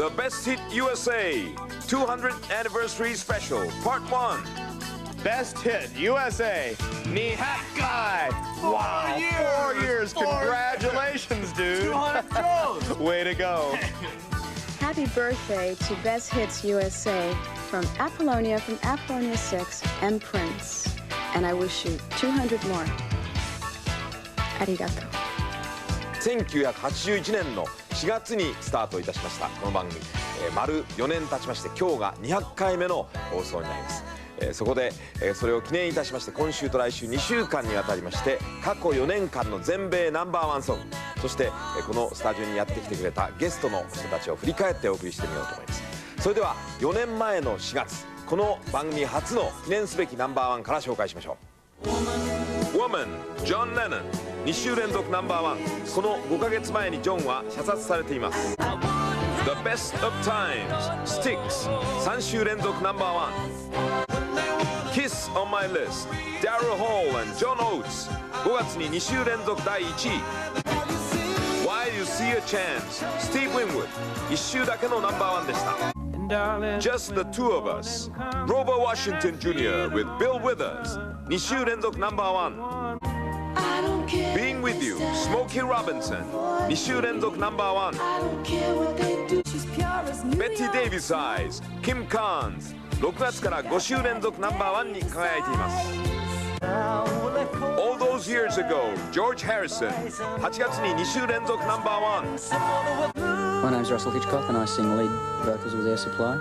The Best Hit USA 200th Anniversary Special Part 1. Best Hit USA 200回. Wow, 4 years. Congratulations, dude. 200 shows. Way to go. Happy birthday to Best Hits USA from Apollonia 6 and Prince. And I wish you 200 more. ありがとう。1981年の4月にスタートいたしましたこの番組、丸4年経ちまして今日が200回目の放送になります。そこでそれを記念いたしまして今週と来週2週間にわたりまして過去4年間の全米ナンバーワンソング、そしてこのスタジオにやってきてくれたゲストの人たちを振り返ってお送りしてみようと思います。それでは4年前の4月、この番組初の記念すべきナンバーワンから紹介しましょう。 Woman ジョン・レノン、2週連続ナンバーワン。この5ヶ月前にジョンは射殺されています。 The Best of Times Sticks 3週連続ナンバーワン。 Kiss on My List Daryl Hall and John Oates 5月に2週連続第1位。 Why You See a Chance Steve Winwood 1週だけのナンバーワンでした。 Just the Two of Us Grover Washington Jr. with Bill Withers 2週連続ナンバーワン。 Being With You Smokey Robinson 2週連続ナンバーワン。 Betty Davis Eyes Kim Carnes 6月から5週連続ナンバーワンに輝いています。 All Those Years Ago George Harrison 8月に2週連続ナンバーワン。 My name's Russell Hitchcock and I sing lead vocals with Air Supply.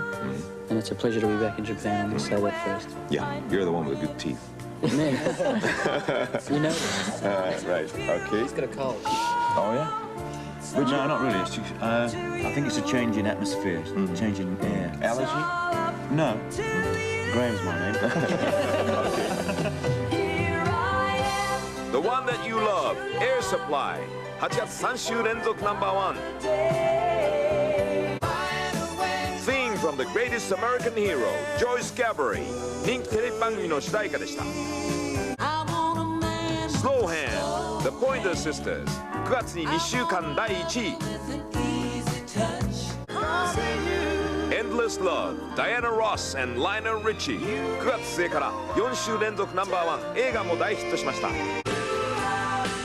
And it's a pleasure to be back in Japan. I'm going to say that first. Yeah, you're the one with the good teeth. Me? You know? Right, okay. He's got a cold. Oh, yeah? But no, not really. It's just, I think it's a change in atmosphere, change in air. Allergy? No. Graham's my name. The One That You Love Air Supply 8月3週連続ナンバーワン。 Theme from the Greatest American Hero Joyce Gabbery 人気テレビ番組の主題歌でした。 Slow Hand The Pointer Sisters 9月に2週間第1位。 Endless Love Diana Ross and Lionel Richie 9月末から4週連続ナンバーワン。映画も大ヒットしました。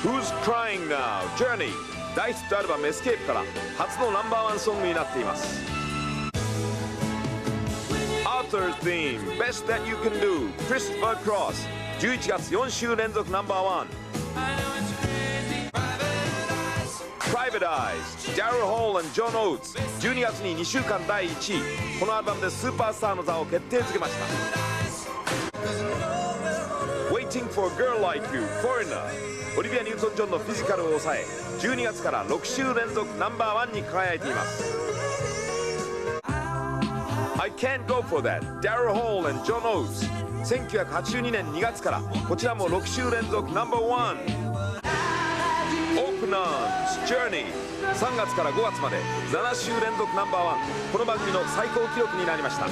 Who's Crying Now Journey 大ヒットアルバム Escape から初のナンバーワンソングになっています。 Arthur's Theme Best That You Can Do Christopher Cross 11月4週連続ナンバーワン。 Private Eyes Daryl Hall and John Oates 12月に2週間第1位。このアルバムでスーパースターの座を決定づけました。 Waiting for a Girl Like You Foreigner オリビア・ニュートン・ジョンのフィジカルを抑え12月から6週連続ナンバーワンに輝いています。 I Can't Go For That Daryl Hall and John Oates 1982年2月からこちらも6週連続ナンバーワン。 Open Arms Journey 3月から5月まで7週連続ナンバーワン。この番組の最高記録になりました。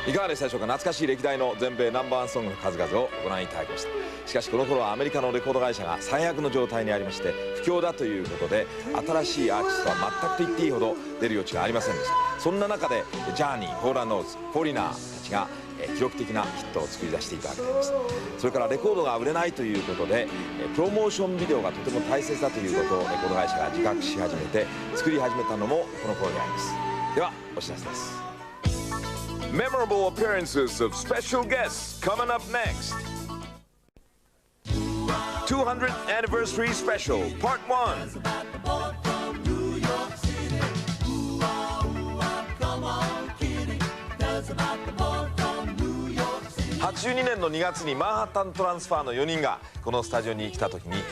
いかがでしたでしょうか。懐かしい歴代の全米ナンバーワンソングの数々をご覧いただきました。しかしこの頃はアメリカのレコード会社が最悪の状態にありまして不況だということで新しいアーティストは全くと言っていいほど出る余地がありませんでした。そんな中でジャーニー、ホーラーノーズ、フォリナーたちが記録的なヒットを作り出していたわけであります。それからレコードが売れないということでプロモーションビデオがとても大切だということをレコード会社が自覚し始めて作り始めたのもこの頃にあります。ではお知らせです。 Memorable appearances of special guests coming up next. 200th Anniversary Special Part 1. 82年の2月にマンハッタントランスファーの4人がこのスタジオに来た時に、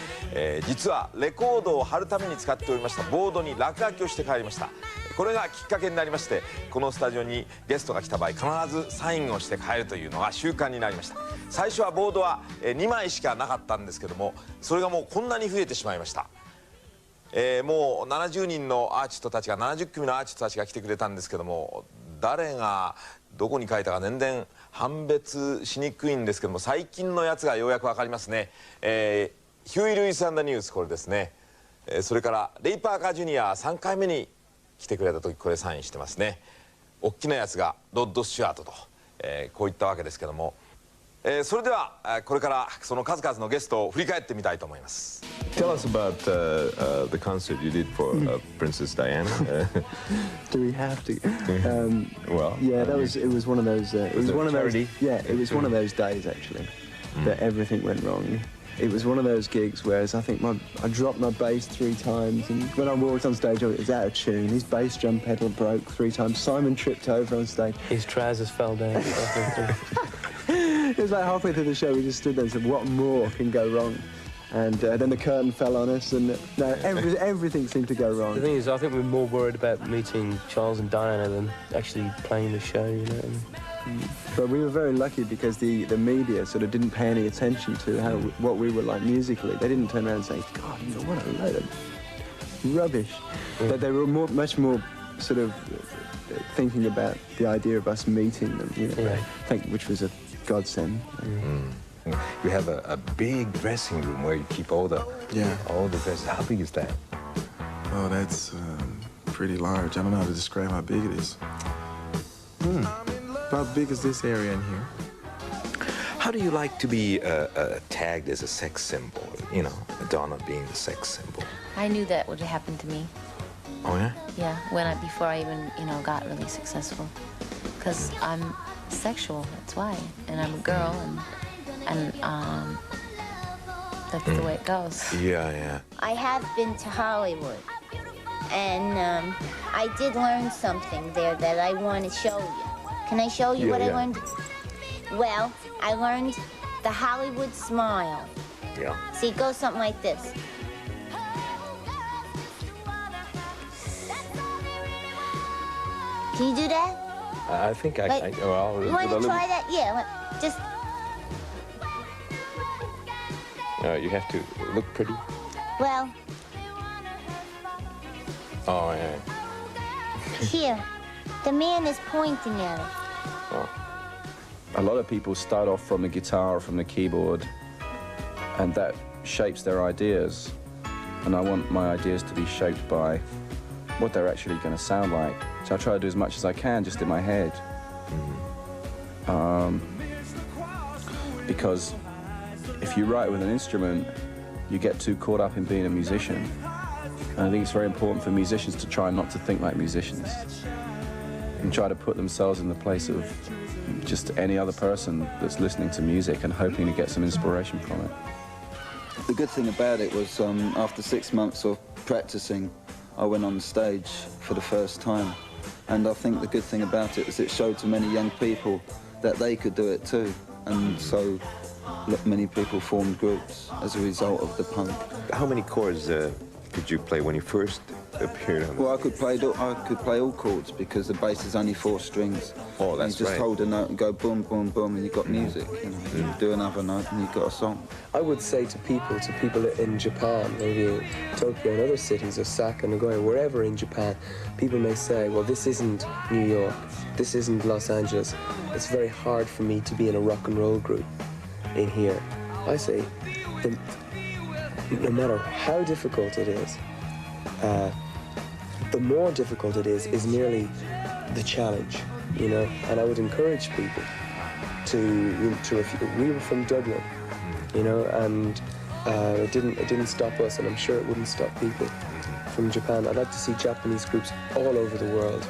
実はレコードを貼るために使っておりましたボードに落書きをして帰りました。これがきっかけになりましてこのスタジオにゲストが来た場合必ずサインをして帰るというのが習慣になりました。最初はボードは2枚しかなかったんですけどもそれがもうこんなに増えてしまいました。もう70人のアーティストたちが70組のアーティストたちが来てくれたんですけども誰がどこに書いたか全然判別しにくいんですけども、最近のやつがようやく分かりますね。ヒューイ・ルイス・アンダ・ニュース、これですね。それからレイ・パーカー・ジュニア3回目に来てくれた時、これサインしてますね。大きなやつがロッド・スチュアートと、こういったわけですけども、それではこれからその数々のゲストを振り返ってみたいと思います。Tell us about the concert you did for Princess Diana. Do we have to? Well, yeah, it was one of those. It was it one of those. charity? Yeah, it was one of those days actually that everything went wrong. It was one of those gigs whereas I think I dropped my bass 3 times, and when I walked on stage it was out of tune. His bass drum pedal broke 3 times. Simon tripped over on stage. His trousers fell down. It was like halfway through the show we just stood there and said, what more can go wrong? And then the curtain fell on us, and everything seemed to go wrong. The thing is, I think we're more worried about meeting Charles and Diana than actually playing the show, you know. But we were very lucky because the media sort of didn't pay any attention to what we were like musically. They didn't turn around and say, God, you know, what a load of rubbish. But they were much more sort of thinking about the idea of us meeting them, you know, which was a godsend. you have a big dressing room where you keep all the dresses. How big is that? Oh, that's pretty large. I don't know how to describe how big it is. About as big as this area in here. How do you like to be tagged as a sex symbol? You know, Madonna being the sex symbol. I knew that would happen to me. Oh yeah? Yeah, before I even, got really successful. Because I'm sexual, that's why. And I'm a girl, and that's the way it goes. Yeah. I have been to Hollywood, and I did learn something there that I want to show you. Can I show you what I learned? Well, I learned the Hollywood smile. Yeah. See, it goes something like this. Can you do that? I think you want to try that? Yeah, just... you have to look pretty. Well... Oh, yeah. Here, the man is pointing at it. Oh. A lot of people start off from the guitar or from the keyboard, and that shapes their ideas. And I want my ideas to be shaped by what they're actually going to sound like. So I try to do as much as I can just in my head. Because if you write with an instrument, you get too caught up in being a musician. And I think it's very important for musicians to try not to think like musicians and try to put themselves in the place of just any other person that's listening to music and hoping to get some inspiration from it. The good thing about it was after 6 months of practicing, I went on stage for the first time. And I think the good thing about it is it showed to many young people that they could do it too. And so many people formed groups as a result of the punk. How many chords did you play when you first appeared on? Well, I could play all chords because the bass is only 4 strings. Oh, that's and you just hold a note and go boom, boom, boom, and you've got music. You know, you do another note and you've got a song. I would say to people in Japan, maybe Tokyo and other cities, Osaka, Nagoya, wherever in Japan, people may say, well, this isn't New York, this isn't Los Angeles. It's very hard for me to be in a rock and roll group in here. I say, no matter how difficult it is, the more difficult it is merely the challenge, you know. And I would encourage people to we were from Dublin, you know, and it didn't stop us, and I'm sure it wouldn't stop people from Japan. I'd like to see Japanese groups all over the world,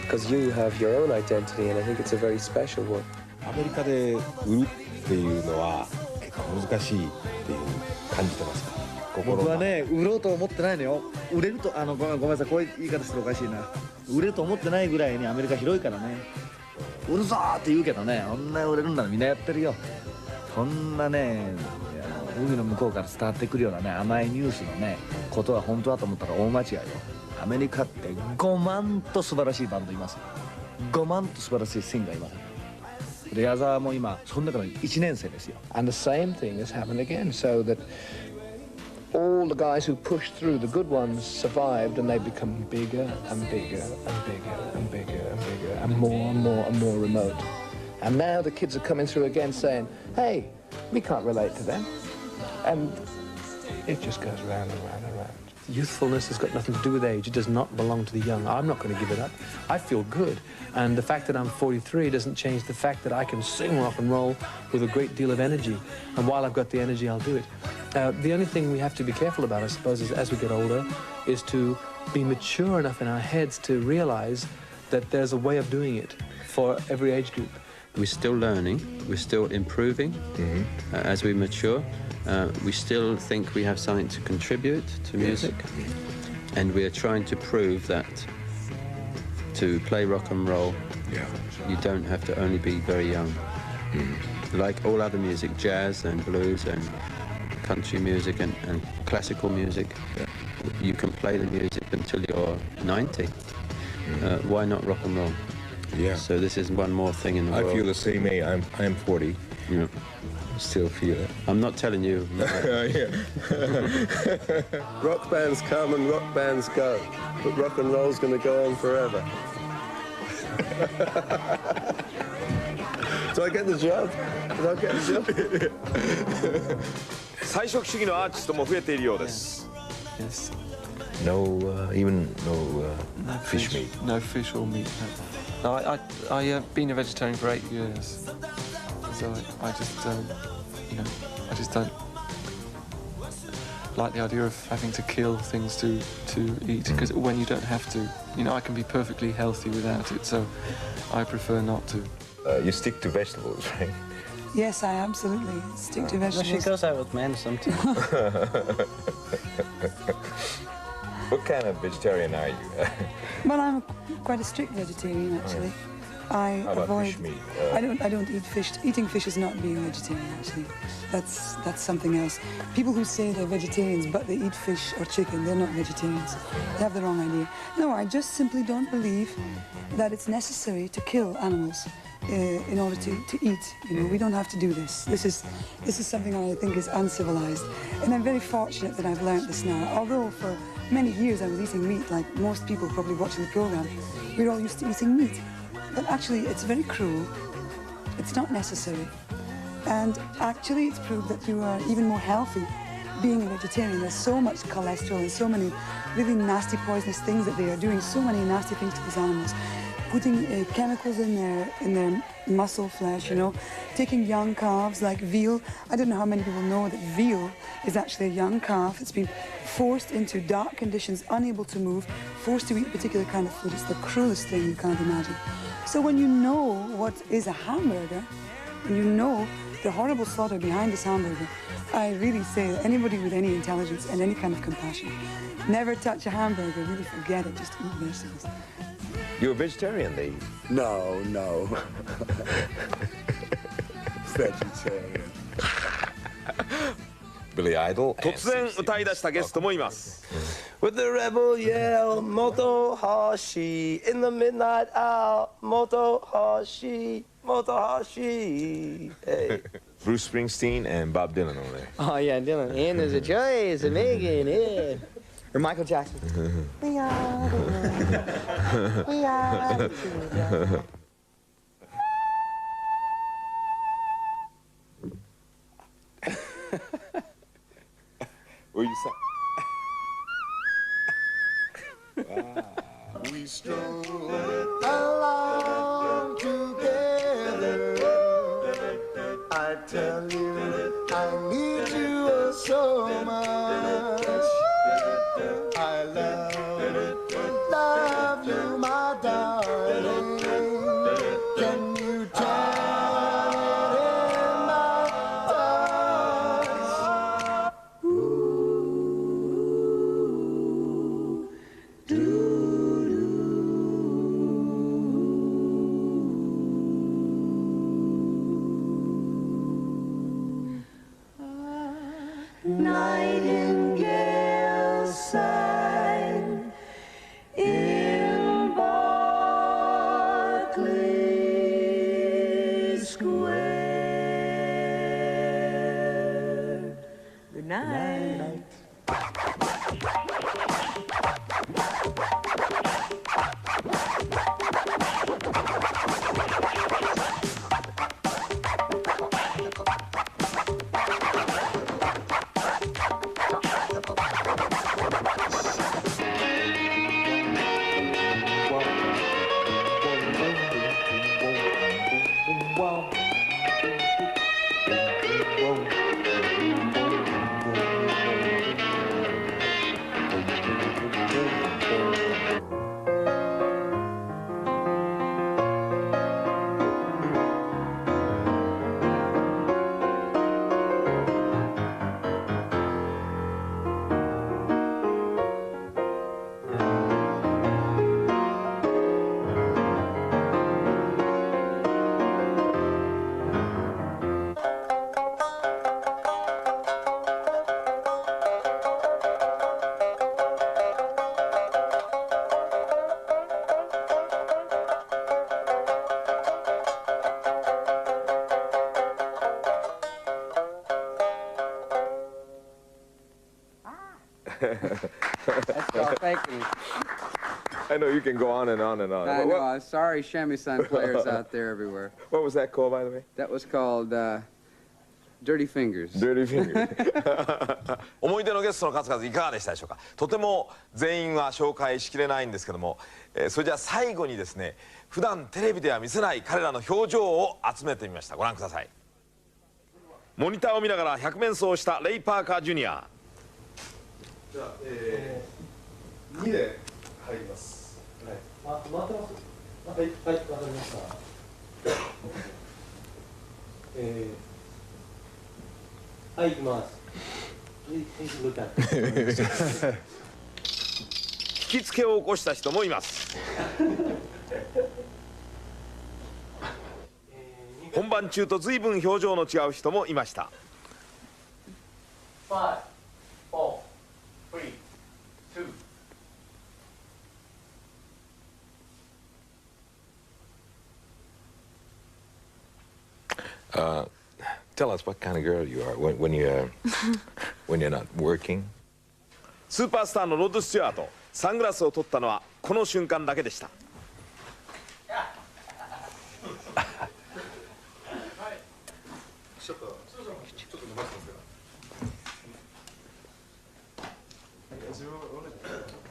because you have your own identity, and I think it's a very special one. アメリカで売るっていうのは結構難しいっていう感じてますか？僕はね、売ろうと思ってないのよ。売れるとごめんなさい、こういう言い方するとおかしいな。売れると思ってないぐらいにアメリカ広いからね。売るぞーって言うけどね、こんな売れるんならみんなやってるよ。こんなね、海の向こうから伝わってくるようなね、甘いニュースのね、ことは本当だと思ったら大間違いよ。アメリカって5万と素晴らしいバンドいます。5万と素晴らしいシンガーいます。で、矢沢も今その中の1年生ですよ。And the same thing has happened again, so that all the guys who pushed through, the good ones, survived, and they become bigger and bigger and bigger and bigger and bigger and more and more and more remote. And now the kids are coming through again saying, hey, we can't relate to them. And it just goes round and round and round. Youthfulness has got nothing to do with age. It does not belong to the young. I'm not going to give it up. I feel good. And the fact that I'm 43 doesn't change the fact that I can sing rock and roll with a great deal of energy. And while I've got the energy, I'll do it. The only thing we have to be careful about, I suppose, is as we get older, is to be mature enough in our heads to realize that there's a way of doing it for every age group. We're still learning, we're still improving as we mature. We still think we have something to contribute to music, and we are trying to prove that to play rock and roll, you don't have to only be very young. Like all other music, jazz and blues and country music and classical music, you can play the music until you're 90. Why not rock and roll? Yeah. So this is one more thing in the world. I feel the same way. I'm 40. Yeah. Still feel it. I'm not telling you. Rock bands come and rock bands go, but rock and roll's going to go on forever. Do I get the job? Did I get the job? 菜食主義のアーティストも増えているようです。Yes. No, even no fish meat. No fish or meat. No, I've been a vegetarian for 8 years, so I just, you know, I just don't like the idea of having to kill things to eat, because when you don't have to, you know, I can be perfectly healthy without it, so I prefer not to. You stick to vegetables, right? Yes, I absolutely stick to vegetables. She goes out with men sometimes. What kind of vegetarian are you? Well, I'm quite a strict vegetarian, actually. I How about avoid. fish meat? I don't eat fish. Eating fish is not being vegetarian, actually. That's something else. People who say they're vegetarians but they eat fish or chicken, they're not vegetarians. They have the wrong idea. No, I just simply don't believe that it's necessary to kill animals in order to eat. You know, we don't have to do this. This is something I think is uncivilized, and I'm very fortunate that I've learned this now. Although for many years I was eating meat, like most people probably watching the program, we're all used to eating meat. But actually, it's very cruel. It's not necessary. And actually, it's proved that you are even more healthy being a vegetarian. There's so much cholesterol and so many really nasty, poisonous things that they are doing, so many nasty things to these animals. Putting chemicals in their muscle flesh, you know, taking young calves like veal. I don't know how many people know that veal is actually a young calf. It's been forced into dark conditions, unable to move, forced to eat a particular kind of food. It's the cruelest thing you can't imagine. So when you know what is a hamburger, and you know the horrible slaughter behind this hamburger, I really say that anybody with any intelligence and any kind of compassion, never touch a hamburger, really forget it, just eat vegetables. You're a vegetarian, they. No. Vegetarian. Billy Idol. 突然歌い出したゲストもいます。With the rebel yell, Motohashi, in the midnight hour, Motohashi, Motohashi. Hey. Bruce Springsteen and Bob Dylan over there. Oh yeah, Dylan. And there's a choice of Megan, yeah. Or Michael Jackson. We are the world. We are the children. What you say? We stroll along together. I tell you, I need you so much. I love you, my darling. Can you tell it in my touch? Nightingale sang in Berkeley Square. Good night. Let's go. Thank you. I know you can go on and on and on. I know. I'm sorry, shamisen players out there everywhere. What was that called, by the way? That was called Dirty Fingers. Dirty Fingers. 思い出のゲストの数々いかがでしたでしょうか。とても全員は紹介しきれないんですけども、それじゃあ最後にですね、普段テレビでは見せない彼らの表情を集めてみました。ご覧ください。モニターを見ながら百面相したレイ・パーカー・ジュニア。じゃあ、2で入ります。はい。回ってます。はい、はい、わかりました。はい、行きます。引きつけを起こした人もいます。本番中と随分表情の違う人もいました。5, 4, 3, 2. Tell us what kind of girl you are when you're not working. スーパースターのロッド・スチュアート、サングラスを取ったのはこの瞬間だけでした。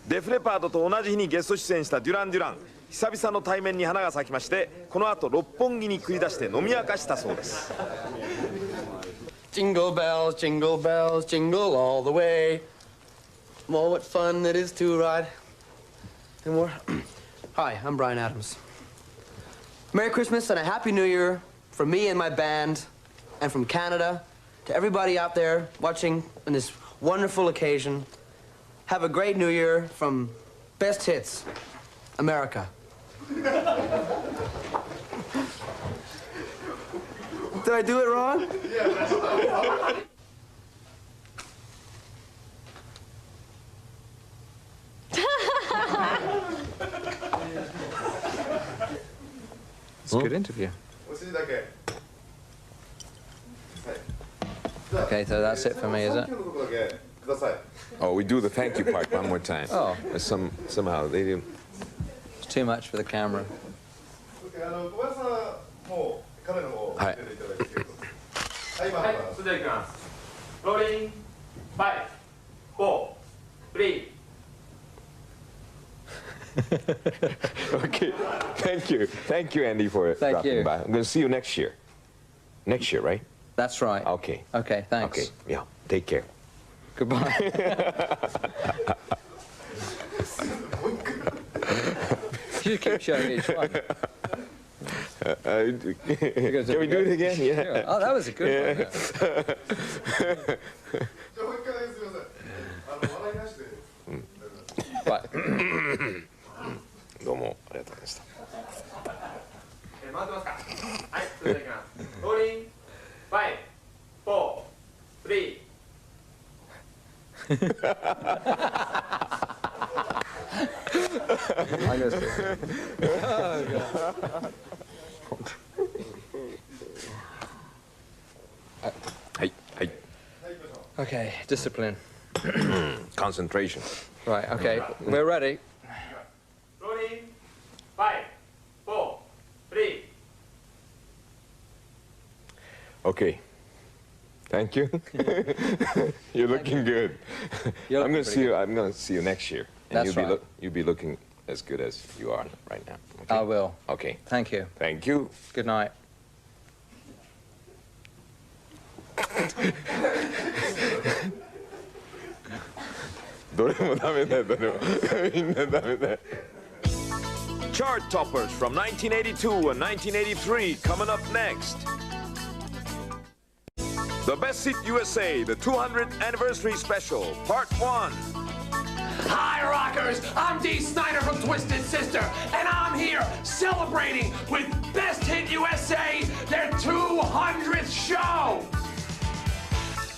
デフレパードと同じ日にゲスト出演したデュラン・デュラン、久々の対面に花が咲きまして、この後六本木に繰り出して飲み明かしたそうです。Jingle bells, jingle bells, jingle all the way. Oh, what fun it is to ride. And more. Hi, I'm Brian Adams. Merry Christmas and a Happy New Year from me and my band, and from Canada to everybody out there watching on this wonderful occasion. Have a great New Year from Best Hits, America. Did I do it wrong? It's a good interview. Okay, so that's it for me, is it? Oh, we do the thank you part one more time. Oh. Somehow they didn't. It's too much for the camera. Hi. Rolling, 5, 4, 3. Okay, thank you, Andy, for dropping by. I'm going to see you next year. Next year, right? That's right. Okay. Okay, thanks. Okay, yeah. Take care. Goodbye. You keep showing each one. Can we do it again? Yeah. Oh, that was a good one. Right. どうもありがとうございました。回ってますか。はい、それではいきます。ローリング、5、4、3。I guess. Okay, discipline. Concentration. Right, okay, we're ready. Rolling, 5, 4, 3. Okay. Thank you. You're looking good. I'm going to see you next year. And That's right. You'll be looking as good as you are right now. Okay? I will. Okay. Thank you. Thank you. Good night. どれもダメだよ、どれも。みんなダメだよ。Chart toppers from 1982 and 1983 coming up next. The Best Hit USA, the 200th Anniversary Special, Part 1. Hi, rockers! I'm Dee Snider from Twisted Sister, and I'm here celebrating with Best Hit USA, their 200th show!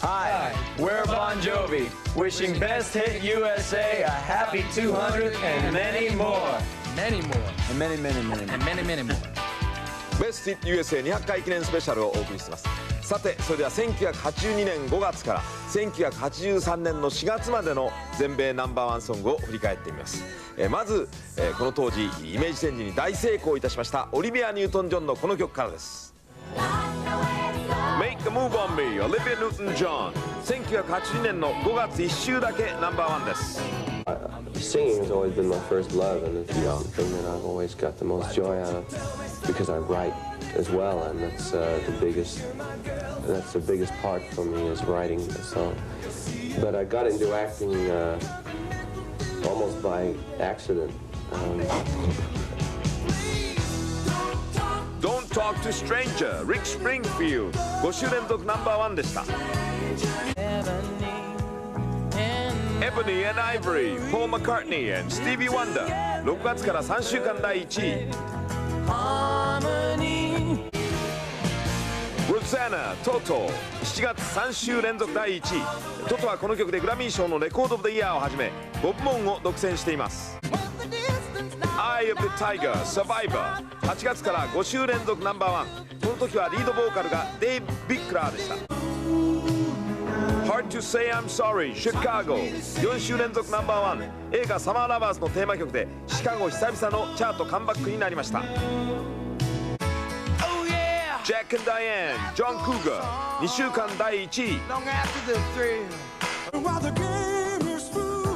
Hi, we're Bon Jovi, wishing Best Hit USA a happy 200th and many more. Many more. And many, many, many more. And many, many more. ベストヒット USA200 回記念スペシャルをお送りしています。さてそれでは1982年5月から1983年の4月までの全米ナンバーワンソングを振り返ってみます。まずこの当時イメージチェンジに大成功いたしましたオリビア・ニュートン・ジョンのこの曲からです。Make a Move on Me オリビア・ニュートン・ジョン、1982年の5月1週だけナンバーワンです。Singing has always been my first love, and it's the thing that I've always got the most joy out of, because I write as well, and that's the biggest part for me is writing a song. But I got into acting almost by accident. Don't Talk to Stranger リック・スプリングフィールド5週連続ナンバーワンでした。Ebony and Ivory、Paul McCartney and Stevie Wonder 6月から3週間第1位。Rosanna、Toto 7月3週連続第1位。トトはこの曲でグラミー賞のレコード・オブ・ザ・イヤーをはじめ5部門を独占しています。Eye of the Tiger、Survivor 8月から5週連続ナンバーワン。この時はリードボーカルがデイブ・ビックラーでした。Hard to Say I'm Sorry Chicago 4週連続ナンバーワン。映画サマーラバーズのテーマ曲でシカゴ久々のチャートカムバックになりました。Jack and Diane ジョン・クーガー2週間第1位。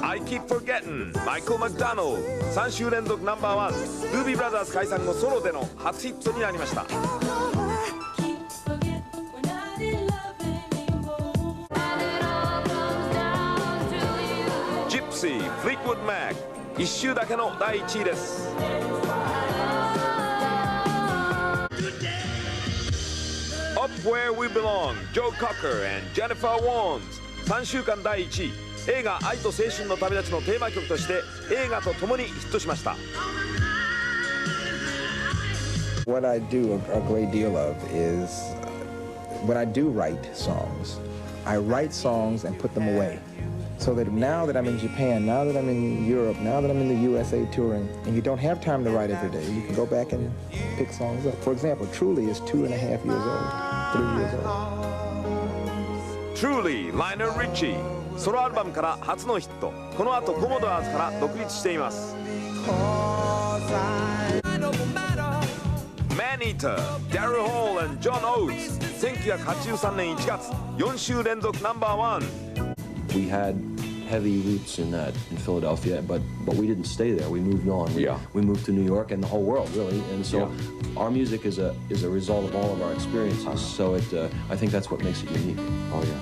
I Keep Forgetting マイケル・マクダノル3週連続ナンバーワン。ルービーブラザーズ解散後ソロでの初ヒットになりました。フリットウッド・マック1週だけの第1位です。Up Where We Belong ジョー・コッカー and Jennifer Warnes 3週間第1位。映画愛と青春の旅立ちのテーマ曲として映画とともにヒットしました。What I do a great deal of is when I do write songs, I write songs and put them away. So that now that I'm in Japan, now that I'm in Europe, now that I'm in the USA touring, and you don't have time to write every day, you can go back and pick songs up. For example, Truly is 2.5 years old, 3 years old. Truly、ライナー・リッチー、ソロアルバムから初のヒット。この後コモドアーズから独立しています。Man Eater、ダル・ホール and John Oates 1983年1月4週連続ナンバーワン。We had heavy roots in Philadelphia, but we didn't stay there. We moved on. We moved to New York and the whole world, really. And so our music is a result of all of our experiences. So I think that's what makes it unique. Oh yeah.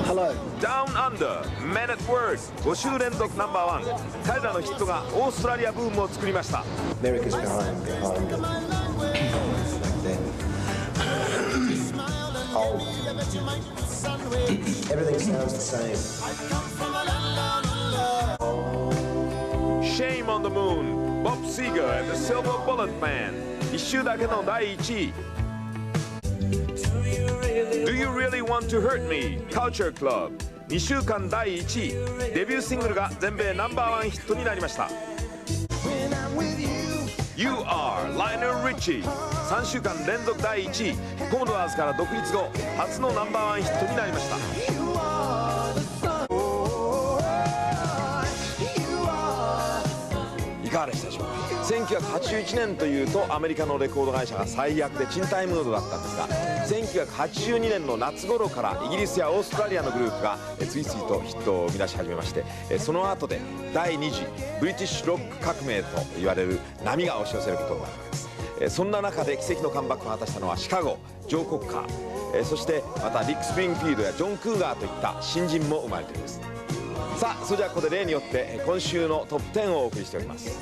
Hello. Down Under Men at Work 5週連続ナンバーワン。彼らのヒットがオーストラリアブームを作りました。America's behind Everything sounds the same. Shame on the Moon Bob Seger and the Silver Bullet Band 1週だけの第1位。Do You Really Want to Hurt Me Culture Club 2週間第1位。デビューシングルが全米ナンバーワンヒットになりました。You Are ライナー・リッチー3週間連続第1位。コモドアーズから独立後初のナンバーワンヒットになりました。いかがでしたでしょうか。1981年というとアメリカのレコード会社が最悪で賃貸ムードだったんですが、1982年の夏頃からイギリスやオーストラリアのグループが次々とヒットを生み出し始めまして、その後で第2次ブリティッシュロック革命と言われる波が押し寄せることになるわけです。そんな中で奇跡のカムバックを果たしたのはシカゴ、ジョー・コッカー、そしてまたリック・スプリングフィールドやジョン・クーガーといった新人も生まれています。さあそれではここで例によって今週のトップ10をお送りしております。